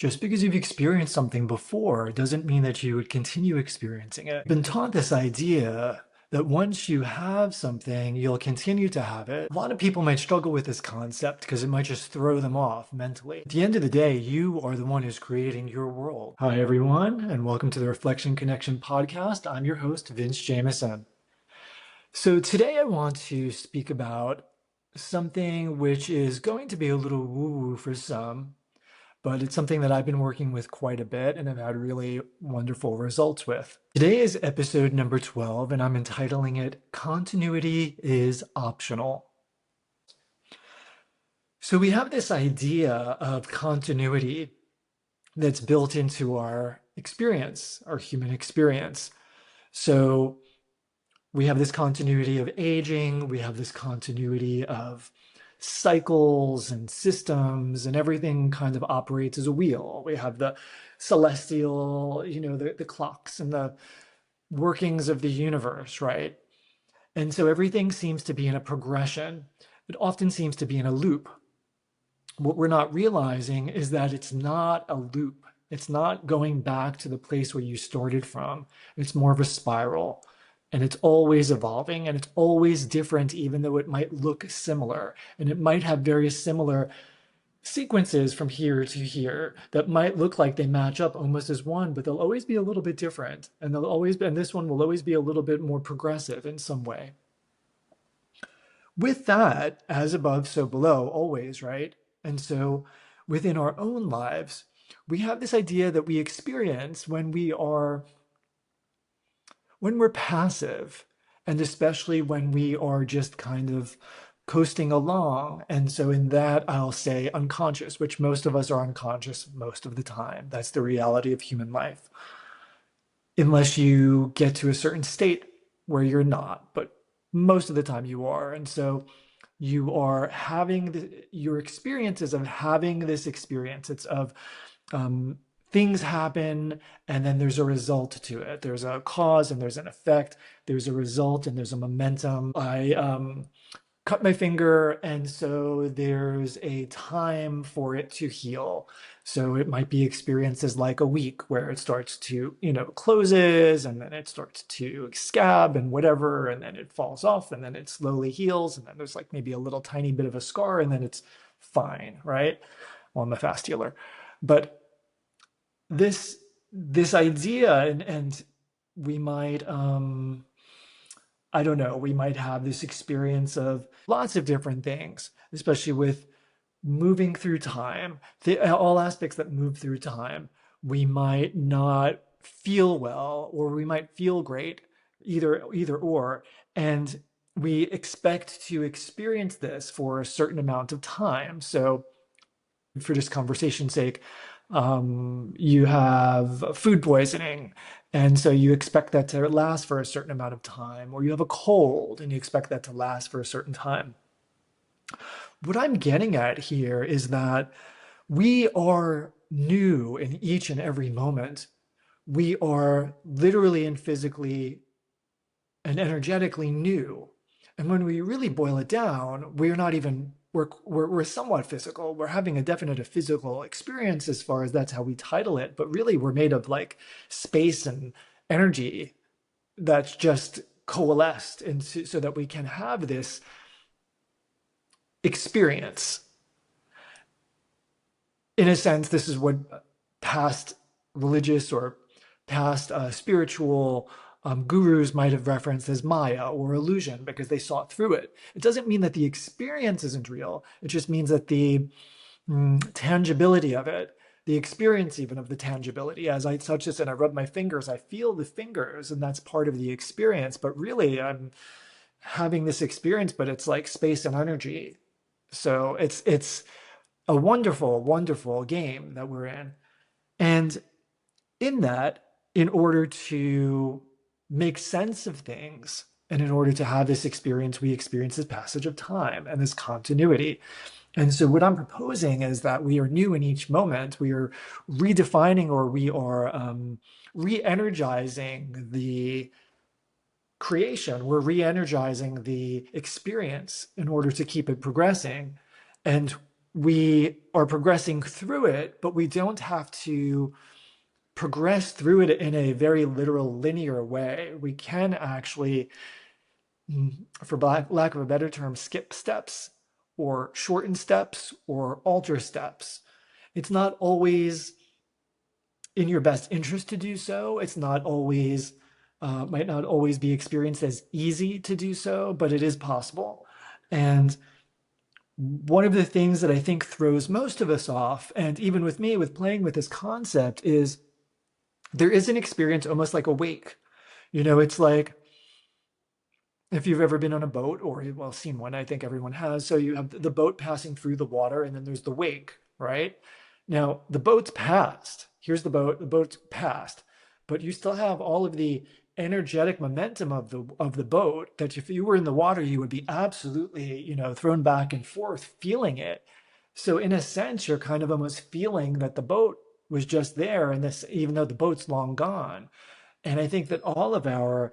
Just because you've experienced something before doesn't mean that you would continue experiencing it. I've been taught this idea that once you have something, you'll continue to have it. A lot of people might struggle with this concept because it might just throw them off mentally. At the end of the day, you are the one who's creating your world. Hi, everyone, and welcome to the Reflection Connection podcast. I'm your host, Vince Jamison. So today I want to speak about something which is going to be a little woo-woo for some, but it's something that I've been working with quite a bit and have had really wonderful results with. Today is episode number 12, and I'm entitling it Continuity is Optional. So we have this idea of continuity that's built into our experience, our human experience. So we have this continuity of aging, we have this continuity of cycles and systems, and everything kind of operates as a wheel. We have the celestial, the clocks and the workings of the universe, right? And so everything seems to be in a progression. It often seems to be in a loop. What we're not realizing is that it's not a loop. It's not going back to the place where you started from. It's more of a spiral. And it's always evolving, and it's always different, even though it might look similar. And it might have very similar sequences from here to here that might look like they match up almost as one, but they'll always be a little bit different. And this one will always be a little bit more progressive in some way. With that, as above, so below, always, right? And so within our own lives, we have this idea that we experience when we're passive, and especially when we are just kind of coasting along. And so in that, I'll say unconscious, which most of us are unconscious most of the time. That's the reality of human life. Unless you get to a certain state where you're not, but most of the time you are. And so you are having your experiences of having this experience. It's of things happen, and then there's a result to it. There's a cause and there's an effect. There's a result and there's a momentum. I cut my finger, and so there's a time for it to heal. So it might be experienced as like a week where it starts to, closes, and then it starts to scab and whatever, and then it falls off, and then it slowly heals, and then there's like maybe a little tiny bit of a scar, and then it's fine, right? Well, I'm a fast healer. But this idea, and we might I don't know, we might have this experience of lots of different things, especially with moving through time, all aspects that move through time. We might not feel well, or we might feel great, either or, and we expect to experience this for a certain amount of time. So for just conversation's sake, you have food poisoning, and so you expect that to last for a certain amount of time, or you have a cold and you expect that to last for a certain time. What I'm getting at here is that we are new in each and every moment. We are literally and physically and energetically new. And when we really boil it down, we're somewhat physical. We're having a definite physical experience as far as that's how we title it, but really we're made of like space and energy that's just coalesced into so that we can have this experience. In a sense, this is what past religious or past spiritual gurus might have referenced as Maya or illusion, because they saw through it. It doesn't mean that the experience isn't real. It just means that the tangibility of it, the experience even of the tangibility, as I touch this and I rub my fingers, I feel the fingers, and that's part of the experience. But really, I'm having this experience, but it's like space and energy. So it's a wonderful, wonderful game that we're in. And in that, in order to make sense of things, and in order to have this experience, we experience this passage of time and this continuity. And so what I'm proposing is that we are new in each moment. We are redefining, or we are re-energizing the creation. We're re-energizing the experience in order to keep it progressing. And we are progressing through it, but we don't have to progress through it in a very literal linear way. We can actually, for lack of a better term, skip steps or shorten steps or alter steps. It's not always in your best interest to do so. It's not always, might not always be experienced as easy to do so, but it is possible. And one of the things that I think throws most of us off, and even with me, with playing with this concept, is there is an experience almost like a wake. It's like if you've ever been on a boat or, well, seen one, I think everyone has. So you have the boat passing through the water, and then there's the wake, right? Now, the boat's passed. Here's the boat's passed, but you still have all of the energetic momentum of the boat that if you were in the water, you would be absolutely, thrown back and forth, feeling it. So in a sense, you're kind of almost feeling that the boat was just there, and this, even though the boat's long gone. And I think that all of our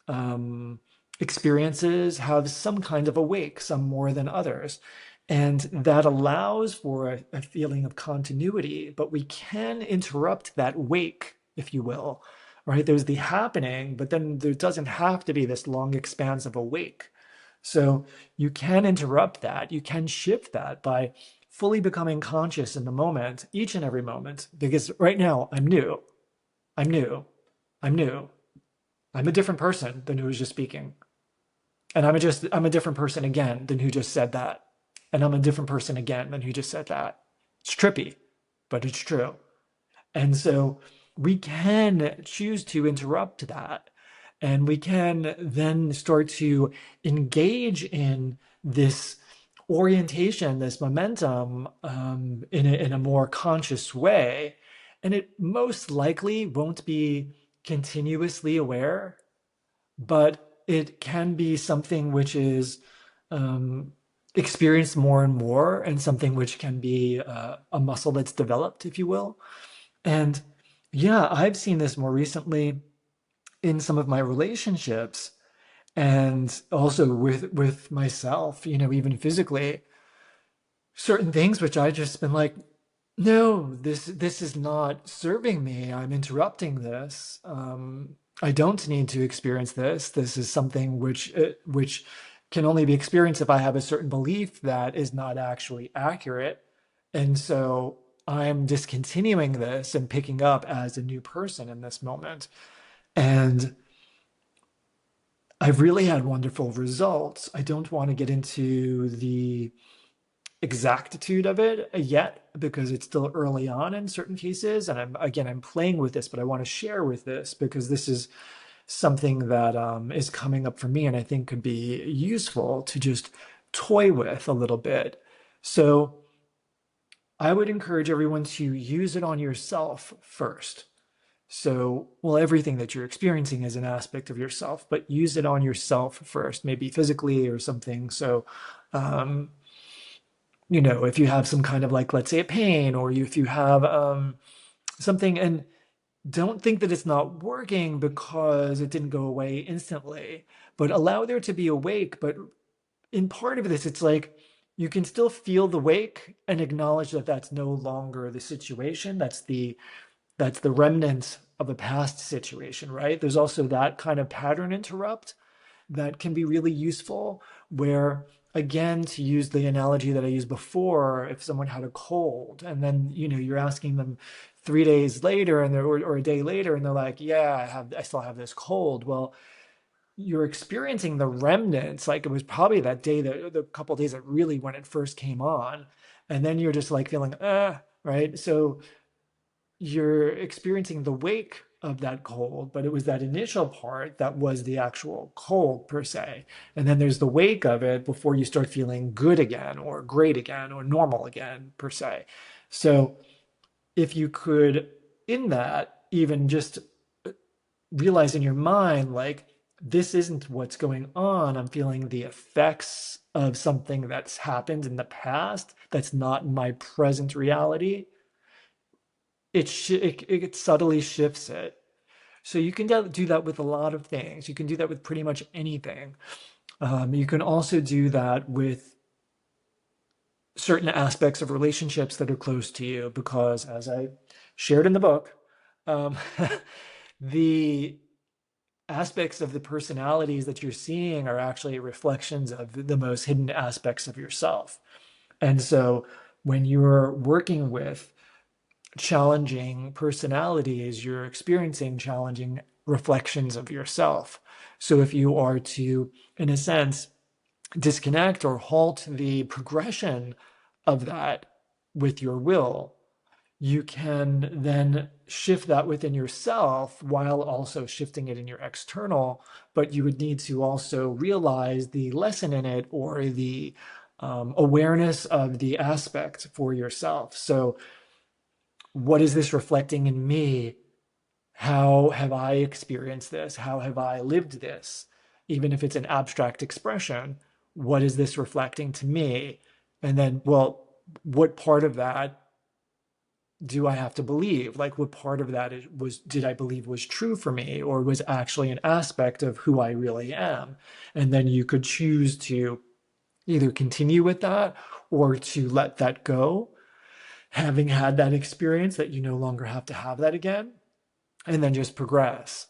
um, experiences have some kind of a wake, some more than others. And that allows for a feeling of continuity, but we can interrupt that wake, if you will, right? There's the happening, but then there doesn't have to be this long expanse of a wake. So you can interrupt that. You can shift that by fully becoming conscious in the moment, each and every moment, because right now I'm new. I'm new. I'm new. I'm a different person than who was just speaking. And I'm a different person again than who just said that. And I'm a different person again than who just said that. It's trippy, but it's true. And so we can choose to interrupt that. And we can then start to engage in this orientation, this momentum in a more conscious way. And it most likely won't be continuously aware, but it can be something which is um, experienced more and more, and something which can be a muscle that's developed, if you will. And yeah, I've seen this more recently in some of my relationships, and also with myself, even physically, certain things which I just been like, no, this is not serving me. I'm interrupting this. I don't need to experience this. This is something which can only be experienced if I have a certain belief that is not actually accurate. And so I'm discontinuing this and picking up as a new person in this moment. And I've really had wonderful results. I don't want to get into the exactitude of it yet because it's still early on in certain cases, and I'm playing with this, but I want to share with this because this is something that is coming up for me, and I think could be useful to just toy with a little bit. So I would encourage everyone to use it on yourself first. So, well, everything that you're experiencing is an aspect of yourself, but use it on yourself first, maybe physically or something. So um, if you have some kind of, like, let's say, a pain, or if you have something, and don't think that it's not working because it didn't go away instantly, but allow there to be a wake. But in part of this, it's like you can still feel the wake and acknowledge that that's no longer the situation. That's the remnant of a past situation, right? There's also that kind of pattern interrupt that can be really useful, where, again, to use the analogy that I used before, if someone had a cold and then you're asking them 3 days later, and or a day later, and they're like, yeah, I still have this cold. Well, you're experiencing the remnants, like it was probably that day, the couple of days that really, when it first came on, and then you're just like feeling right. So you're experiencing the wake of that cold, but it was that initial part that was the actual cold per se. And then there's the wake of it before you start feeling good again, or great again, or normal again per se. So if you could, in that, even just realize in your mind, like, this isn't what's going on. I'm feeling the effects of something that's happened in the past that's not my present reality. It subtly shifts it. So you can do that with a lot of things. You can do that with pretty much anything. You can also do that with certain aspects of relationships that are close to you, because as I shared in the book, um, the aspects of the personalities that you're seeing are actually reflections of the most hidden aspects of yourself. And so when you're working with challenging personalities, you're experiencing challenging reflections of yourself. So if you are to, in a sense, disconnect or halt the progression of that with your will, you can then shift that within yourself while also shifting it in your external. But you would need to also realize the lesson in it, or the awareness of the aspect for yourself. So, what is this reflecting in me? How have I experienced this? How have I lived this? Even if it's an abstract expression, what is this reflecting to me? And then, well, what part of that do I have to believe? Like, what part of that did I believe was true for me, or was actually an aspect of who I really am? And then you could choose to either continue with that or to let that go, having had that experience that you no longer have to have that again, and then just progress.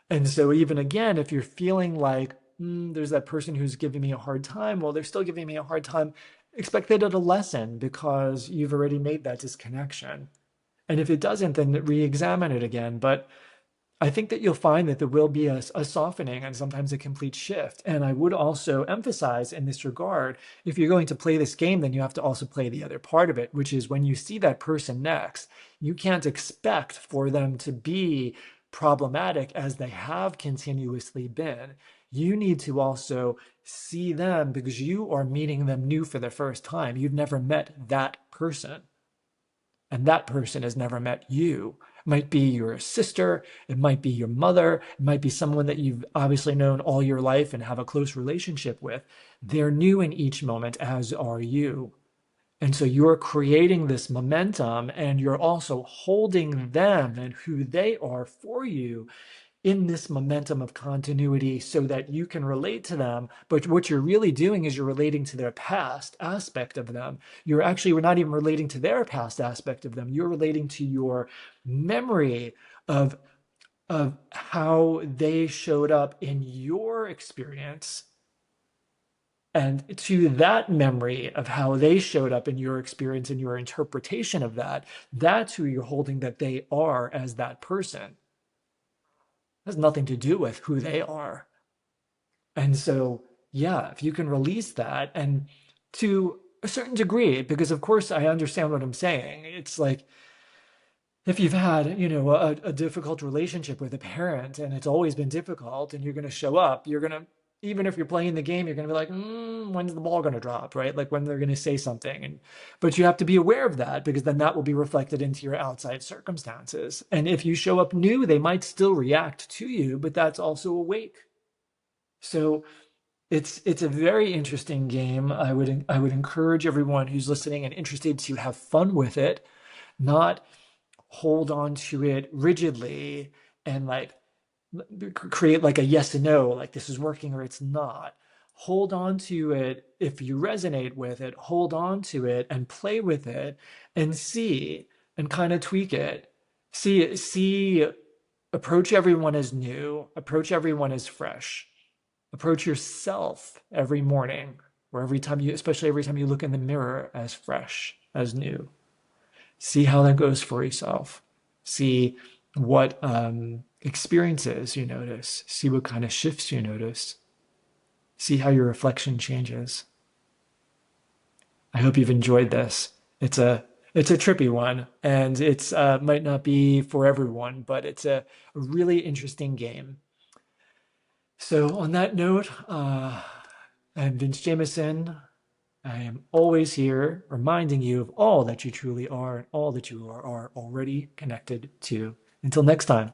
And so, even again, if you're feeling like there's that person who's giving me a hard time, well, they're still giving me a hard time, expect that it'll lessen because you've already made that disconnection. And if it doesn't, then re-examine it again. But I think that you'll find that there will be a softening and sometimes a complete shift. And I would also emphasize in this regard, if you're going to play this game, then you have to also play the other part of it, which is when you see that person next, you can't expect for them to be problematic as they have continuously been. You need to also see them because you are meeting them new for the first time. You've never met that person, and that person has never met you. It might be your sister, it might be your mother, it might be someone that you've obviously known all your life and have a close relationship with. They're new in each moment, as are you. And so you're creating this momentum, and you're also holding them and who they are for you in this momentum of continuity so that you can relate to them. But what you're really doing is you're relating to their past aspect of them. We're not even relating to their past aspect of them. You're relating to your memory of, of how they showed up in your experience, and to that memory of how they showed up in your experience and your interpretation of that. That's who you're holding that they are as that person. Has nothing to do with who they are. And so, yeah, if you can release that, and to a certain degree, because of course I understand what I'm saying. It's like if you've had, a difficult relationship with a parent and it's always been difficult, and you're going to show up, even if you're playing the game, you're going to be like, when's the ball going to drop, right? Like when they're going to say something. But you have to be aware of that, because then that will be reflected into your outside circumstances. And if you show up new, they might still react to you, but that's also a wake. So it's a very interesting game. I would encourage everyone who's listening and interested to have fun with it, not hold on to it rigidly and like create like a yes and no, like this is working or it's not. Hold on to it. If you resonate with it, hold on to it and play with it and see, and kind of tweak it. See, approach everyone as new, approach everyone as fresh, approach yourself every morning, or especially every time you look in the mirror, as fresh, as new. See how that goes for yourself. See what experiences you notice. See what kind of shifts you notice. See how your reflection changes. I hope you've enjoyed this. It's a trippy one, and it's might not be for everyone, but it's a really interesting game. So on that note, I'm Vince Jamison. I am always here reminding you of all that you truly are and all that you are already connected to. Until next time.